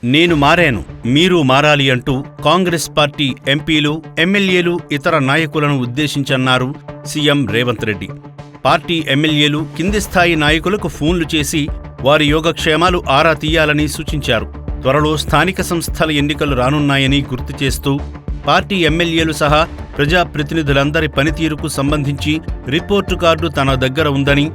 నేను మారాను, మీరు మారాలి అంటూ కాంగ్రెస్ పార్టీ ఎంపీలు, ఎమ్మెల్యేలు, ఇతర నాయకులను ఉద్దేశించన్నారు సీఎం రేవంత్ రెడ్డి. పార్టీ ఎమ్మెల్యేలు కింది స్థాయి నాయకులకు ఫోన్లు చేసి వారి యోగక్షేమాలు ఆరా తీయాలని సూచించారు. త్వరలో స్థానిక సంస్థల ఎన్నికలు రానున్నాయని గుర్తు చేస్తూ పార్టీ ఎమ్మెల్యేలు సహా ప్రజాప్రతినిధులందరి పనితీరుకు సంబంధించి రిపోర్టు కార్డు తన దగ్గర ఉందని,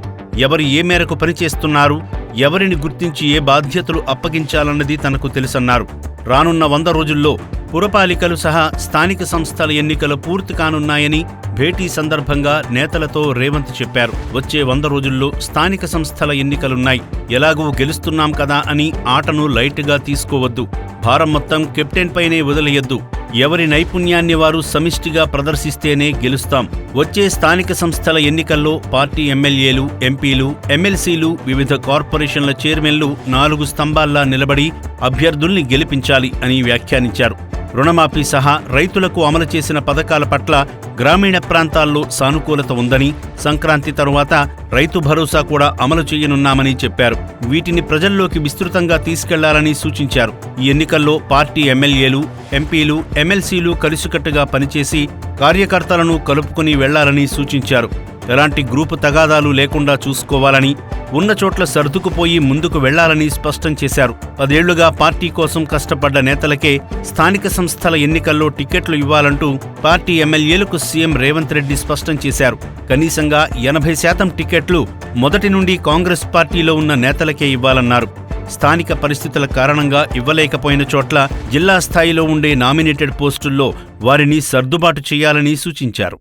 ఎవరు ఏ మేరకు పనిచేస్తున్నారు, ఎవరిని గుర్తించి ఏ బాధ్యతలు అప్పగించాలన్నది తనకు తెలుసన్నారు. రానున్న 100 రోజుల్లో పురపాలికలు సహా స్థానిక సంస్థల ఎన్నికలు పూర్తి కానున్నాయని భేటీ సందర్భంగా నేతలతో రేవంత్ చెప్పారు. వచ్చే 100 రోజుల్లో స్థానిక సంస్థల ఎన్నికలున్నాయి, ఎలాగూ గెలుస్తున్నాం కదా అని ఆటను లైట్గా తీసుకోవద్దు, భారం మొత్తం కెప్టెన్ పైనే వదిలేయద్దు, ఎవరి నైపుణ్యాన్ని వారు సమిష్టిగా ప్రదర్శిస్తేనే గెలుస్తాం. వచ్చే స్థానిక సంస్థల ఎన్నికల్లో పార్టీ ఎమ్మెల్యేలు, ఎంపీలు, ఎమ్మెల్సీలు, వివిధ కార్పొరేషన్ల చైర్మన్లు 4 స్తంభాల్లా నిలబడి అభ్యర్థుల్ని గెలిపించాలి అని వ్యాఖ్యానించారు. రుణమాఫీ సహా రైతులకు అమలు చేసిన పథకాల పట్ల గ్రామీణ ప్రాంతాల్లో సానుకూలత ఉందని, సంక్రాంతి తరువాత రైతు భరోసా కూడా అమలు చేయనున్నామని చెప్పారు. వీటిని ప్రజల్లోకి విస్తృతంగా తీసుకెళ్లాలని సూచించారు. ఈ ఎన్నికల్లో పార్టీ ఎమ్మెల్యేలు, ఎంపీలు, ఎమ్మెల్సీలు కలిసికట్టుగా పనిచేసి కార్యకర్తలను కలుపుకుని వెళ్లాలని సూచించారు. ఎలాంటి గ్రూపు తగాదాలు లేకుండా చూసుకోవాలని, ఉన్న చోట్ల సర్దుకుపోయి ముందుకు వెళ్లాలని స్పష్టం చేశారు. 10 ఏళ్లుగా పార్టీ కోసం కష్టపడ్డ నేతలకే స్థానిక సంస్థల ఎన్నికల్లో టికెట్లు ఇవ్వాలంటూ పార్టీ ఎమ్మెల్యేలకు సీఎం రేవంత్ రెడ్డి స్పష్టం చేశారు. కనీసంగా 80% టికెట్లు మొదటి నుండి కాంగ్రెస్ పార్టీలో ఉన్న నేతలకే ఇవ్వాలన్నారు. స్థానిక పరిస్థితుల కారణంగా ఇవ్వలేకపోయిన చోట్ల జిల్లా స్థాయిలో ఉండే నామినేటెడ్ పోస్టుల్లో వారిని సర్దుబాటు చేయాలని సూచించారు.